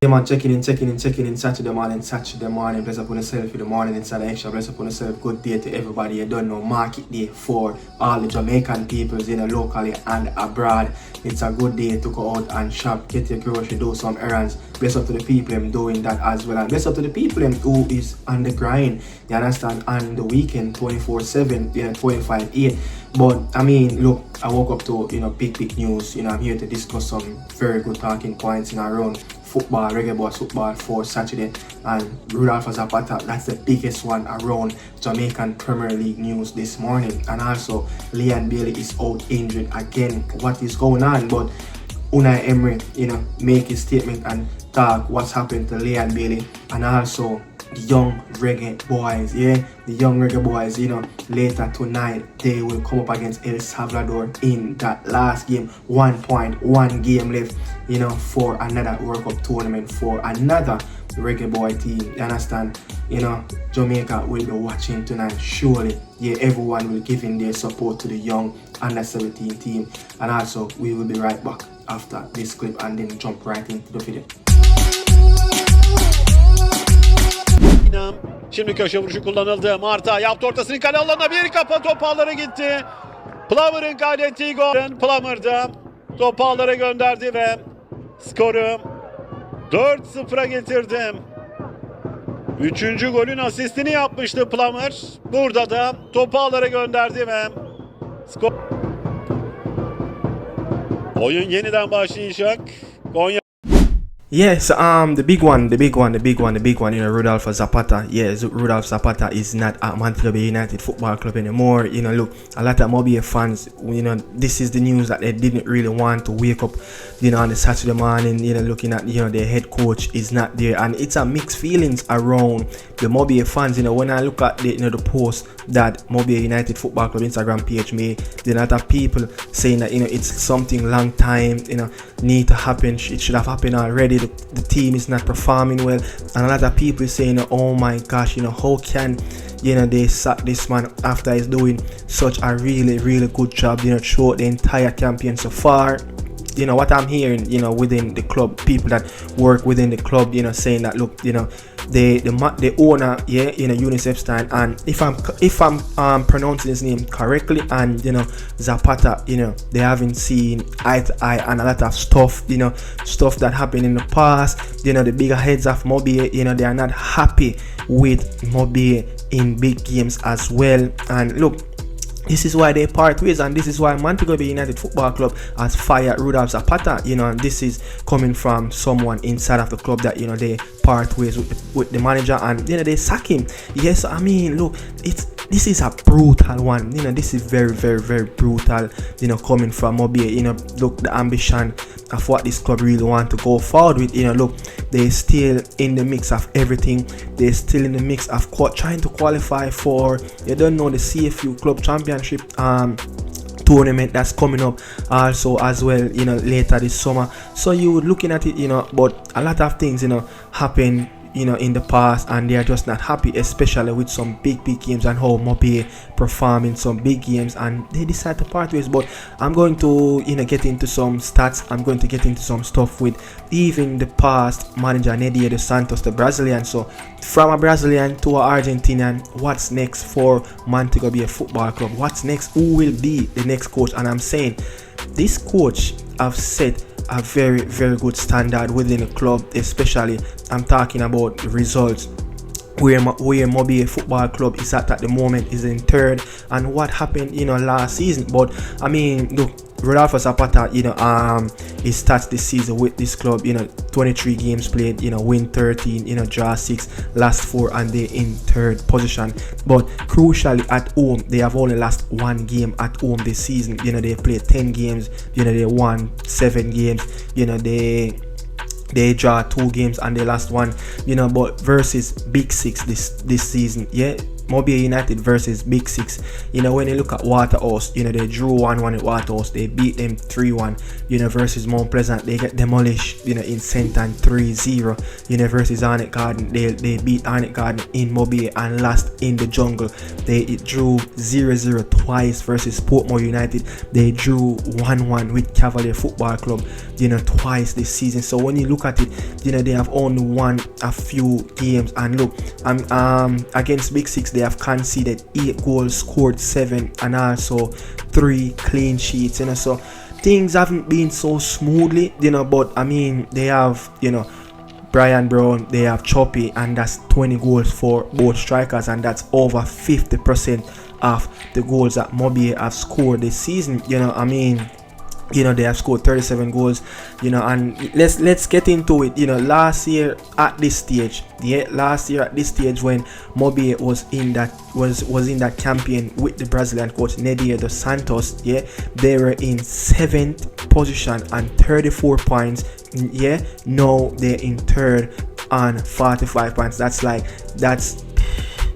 Yeah, man, checking in Saturday morning. Bless up on yourself in the morning inside the extra. Bless up on yourself. Good day to everybody. You don't know, market day for all the Jamaican peoples, locally and abroad. It's a good day to go out and shop, get your grocery, do some errands. Bless up to the people doing that as well. And bless up to the people who is on the grind, you understand, on the weekend, 24/7, 25/8. But I mean, look, I woke up to big news. I'm here to discuss some very good talking points in around football, Reggae Boyz football for Saturday, and Rudolph Zapata, that's the biggest one around Jamaican Premier League news this morning. And also Liam Bailey is out injured again. What is going on? But Unai Emery, make his statement and talk what's happened to Liam Bailey, and also the young Reggae Boyz, the young Reggae Boyz, later tonight they will come up against El Salvador in that last game. 1 point, 1 game left, for another World Cup tournament for another Reggae Boy team. You understand? Jamaica will be watching tonight, surely. Everyone will give in their support to the young under 17 team. And also, we will be right back after this clip and then jump right into the video. Şimdi köşe vuruşu kullanıldı. Marta yaptı ortasını, kale alanına bir kafa, top ağlara gitti. Plummer'ın kaydettiği gol. Plummer'da top ağlara gönderdi ve skoru 4-0'a getirdi. 3. golün asistini yapmıştı Plummer. Burada da topu ağlara gönderdi ve skor. Oyun yeniden başlayacak. Konya. Yes, the big one, Rudolph Zapata. Yes, Rudolph Zapata is not at Montego Bay United Football Club anymore. Look, a lot of Mobay fans, this is the news that they didn't really want to wake up, on the Saturday morning, looking at, their head coach is not there. And it's a mixed feelings around the Mobay fans, when I look at the post that Mobay United Football Club Instagram page made, there are a lot of people saying that, it's something long time, need to happen, it should have happened already. The team is not performing well, and a lot of people saying, oh my gosh, how can they sack this man after he's doing such a really good job, throughout the entire campaign so far. What I'm hearing, within the club, people that work within the club, saying that, look, the owner, U17, and if I'm pronouncing his name correctly, and Zapata, they haven't seen eye to eye and a lot of stuff, stuff that happened in the past. The bigger heads of Mobay, they are not happy with Mobay in big games as well. And look, this is why they part ways, and this is why Montego Bay United Football Club has fired Rudolph Zapata. And this is coming from someone inside of the club that they part ways with the manager, and they sack him. Yes, I mean, look, this is a brutal one. This is very brutal. Coming from Mobay. Look, the ambition of what this club really want to go forward with. Look, they're still in the mix of everything. They're still in the mix of trying to qualify for, the CFU Club Championship tournament that's coming up also as well, later this summer. So you would looking at it, but a lot of things, happen, in the past, and they are just not happy, especially with some big games and how Mobay perform in some big games, and they decide to part ways. But I'm going to get into some stats. I'm going to get into some stuff with even the past manager Nicardo dos Santos, the Brazilian. So from a Brazilian to an Argentinian, what's next for Montego Bay Football Club? What's next? Who will be the next coach? And I'm saying this coach have set a very good standard within the club, especially I'm talking about the results. Where Mobay Football Club is at the moment is in 3rd, and what happened last season. But I mean, look, Rodolfo Zapata, he starts this season with this club, 23 games played, win 13, draw 6, last 4, and they're in 3rd position. But crucially at home, they have only lost 1 game at home this season. They played 10 games, they won 7 games, they draw 2 games and they lost 1, but versus Big 6 this season, Mobay United versus Big Six. You know, when you look at Waterhouse, you know, they drew 1-1 at Waterhouse. They beat them 3-1. You know, versus Mount Pleasant, they get demolished, you know, in Senton 3-0. You know, versus Arnett Garden, they beat Arnett Garden in Mobay and lost in the jungle. They drew 0-0 twice versus Portmore United. They drew 1-1 with Cavalier Football Club, you know, twice this season. So when you look at it, you know, they have only won a few games. And look, against Big Six, they have conceded 8 goals, scored 7, and also 3 clean sheets. You know, so things haven't been so smoothly, you know, but I mean, they have, you know, Brian Brown, they have Choppy, and that's 20 goals for both strikers, and that's over 50% of the goals that Mobay have scored this season. You know, I mean, you know, they have scored 37 goals, you know, and let's get into it. You know, last year at this stage when Mobay was in that campaign with the Brazilian coach Nicardo dos Santos, yeah, they were in 7th position and 34 points. Yeah, now they're in 3rd on 45 points. That's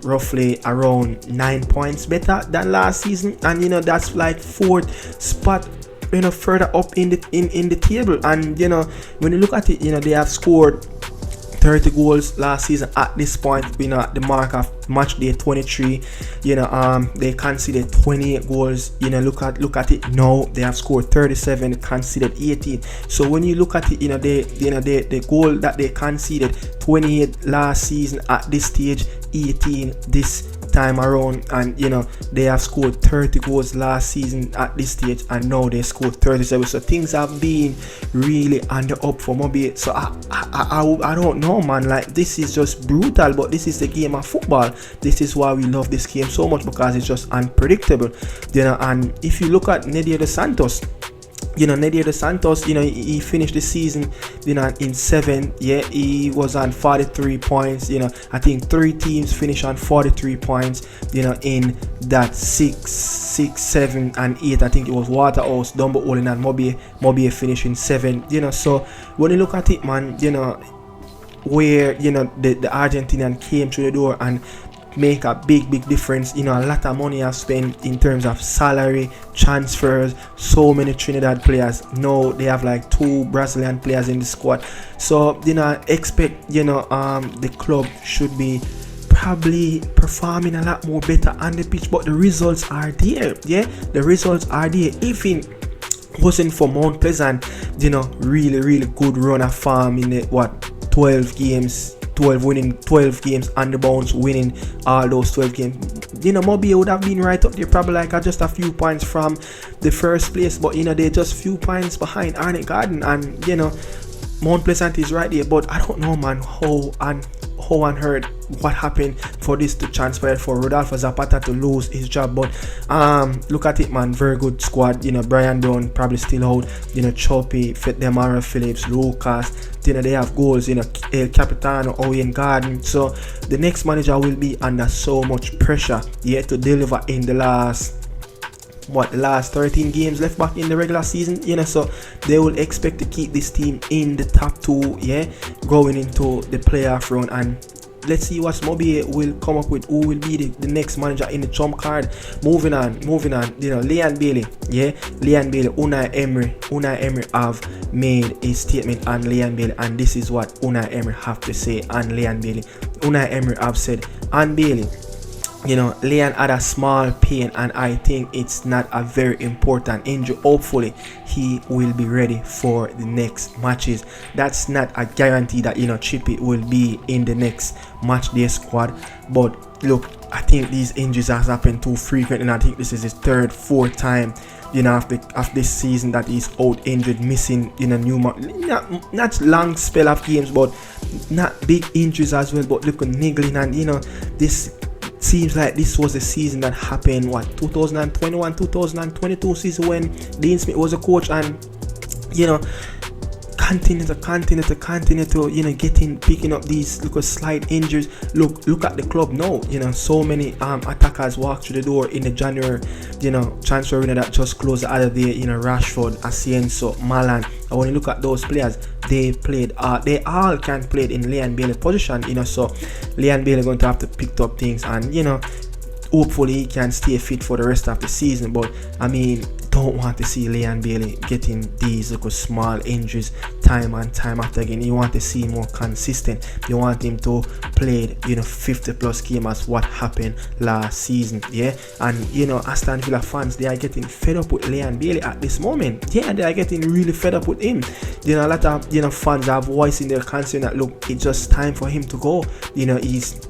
roughly around 9 points better than last season, and you know, that's like 4th spot, you know, further up in the table. And you know, when you look at it, you know, they have scored 30 goals last season at this point, you know, at the mark of match day 23. You know, they conceded 28 goals. You know, look at it now, they have scored 37, conceded 18. So when you look at it, you know, the goal that they conceded, 28 last season at this stage, 18 this time around, and you know, they have scored 30 goals last season at this stage, and now they scored 37. So things have been really on the up for Mobay. So I don't know, man, like, this is just brutal, but this is the game of football. This is why we love this game so much, because it's just unpredictable, you know. And if you look at Nicardo dos Santos, you know, Nicardo dos Santos, you know, he finished the season, you know, in 7th. Yeah, he was on 43 points. You know, I think 3 teams finished on 43 points, you know, in that 6, 7, and 8. I think it was Waterhouse, Dumbo Olin, and Mobay finishing 7. You know, so when you look at it, man, you know, where, you know, the Argentinian came through the door and make a big difference. You know, a lot of money I've spent in terms of salary, transfers, so many Trinidad players. Now they have like 2 Brazilian players in the squad. So, you know, expect, you know, the club should be probably performing a lot more better on the pitch, but the results are there. Yeah, the results are there. Even wasn't for Mount Pleasant, you know, really good run of farm in the 12 games on the bounce, winning all those 12 games. You know, Mobay would have been right up there, probably like just a few points from the first place, but you know, they're just few points behind Arnett Garden, and you know, Mount Pleasant is right there. But I don't know, man, how unheard what happened for this to transpire for Rodolfo Zapata to lose his job. But look at it, man, very good squad. You know, Brian Brown probably still out, you know, Choppy, Demara Phillips, Lucas, you know, they have goals, you know, El Capitano, Owen Garden. So the next manager will be under so much pressure, yeah, to deliver in the last 13 games left back in the regular season, you know. So they will expect to keep this team in the top 2, yeah, going into the playoff run. And let's see what Mobay will come up with, who will be the next manager in the trump card. Moving on, you know, Leon Bailey, Unai Emery have made a statement on Leon Bailey, and this is what Unai Emery have to say on Leon Bailey. Unai Emery have said on Bailey, you know, Leon had a small pain, and I think it's not a very important injury. Hopefully he will be ready for the next matches. That's not a guarantee that, you know, Chippy will be in the next match day squad, but look, I think these injuries has happened too frequent, and I think this is his 3rd, 4th time, you know, after this season that he's out injured, missing, you know, not long spell of games, but not big injuries as well, but look, niggling. And you know, this seems like this was the season that happened 2021-2022 season when Dean Smith was a coach, and you know, continue to, you know, picking up these little slight injuries. Look at the club now, you know, so many attackers walked through the door in the January, you know, transfer window that just closed the other day. You know, Rashford, Asienso, Malan. And when you look at those players, they all can play in Leon Bailey position, you know. So Leon Bailey going to have to pick up things, and you know, hopefully he can stay fit for the rest of the season. But I mean, don't want to see Leon Bailey getting these little small injuries time and time after again. You want to see more consistent. You want him to play 50 plus games as what happened last season. Yeah, and Aston Villa fans, they are getting fed up with Leon Bailey at this moment. Yeah, they are getting really fed up with him. A lot of fans are voicing their concern that look, it's just time for him to go. He's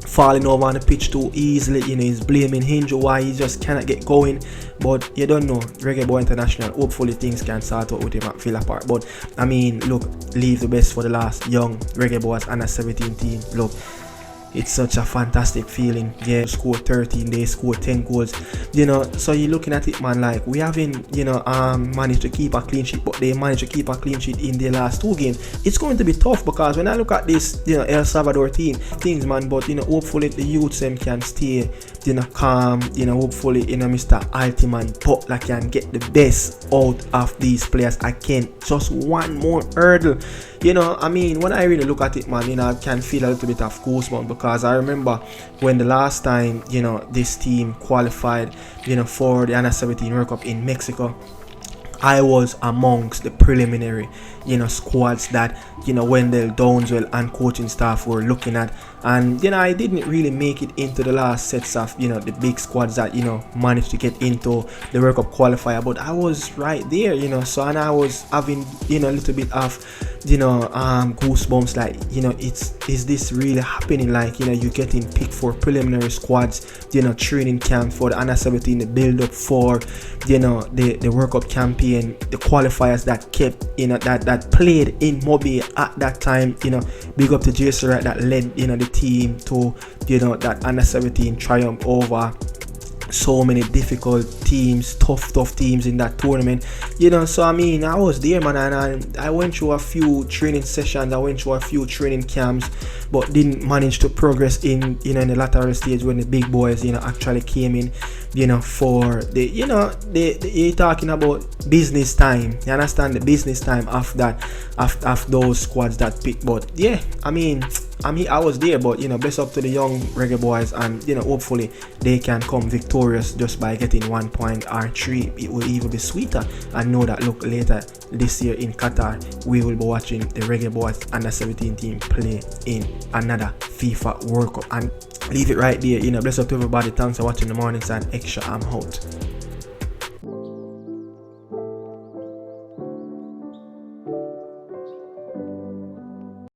falling over on the pitch too easily. He's blaming Hinge why he just cannot get going. But you don't know, Reggae Boy International, hopefully things can start out with him at Villa Park. But I mean, look, leave the best for the last. Young Reggae Boys under 17 team. Look, it's such a fantastic feeling. Yeah, score 13, they score 10 goals. So you're looking at it, man, like we haven't, managed to keep a clean sheet, but they managed to keep a clean sheet in their last 2 games. It's going to be tough because when I look at this, El Salvador team, things, man, but hopefully the youths them can stay, calm. Hopefully, Mr. Altiman Butler can get the best out of these players. I can't just one more hurdle. I mean, when I really look at it, man, I can feel a little bit of goosebumps because I remember when the last time, this team qualified, for the Under 17 World Cup in Mexico. I was amongst the preliminary, squads that, Wendell Downswell and coaching staff were looking at. And, I didn't really make it into the last sets of, the big squads that, managed to get into the World Cup qualifier. But I was right there, so, and I was having, a little bit of, goosebumps, like, is this really happening? Like, you're getting picked for preliminary squads, training camp for the Under 17, the build up for, the World Cup campaign, the qualifiers that kept, that played in Mobay at that time. Big up to Jason Wright that led, the team to, that Under 17 triumph over so many difficult teams, tough teams in that tournament. So I mean, I was there, man, and I went through a few training sessions, I went through a few training camps, but didn't manage to progress in in the lateral stage when the big boys actually came in, for the you're talking about business time. You understand, the business time of that, of those squads that pick. But yeah, I mean, I was there, but bless up to the young Reggae Boys, and hopefully they can come victorious just by getting 1 point or 3. It will even be sweeter. I know that, look, later this year in Qatar we will be watching the Reggae Boys under 17 team play in another FIFA World Cup. And leave it right there. Bless up to everybody. Thanks for watching the Morning Sun Extra. I'm out.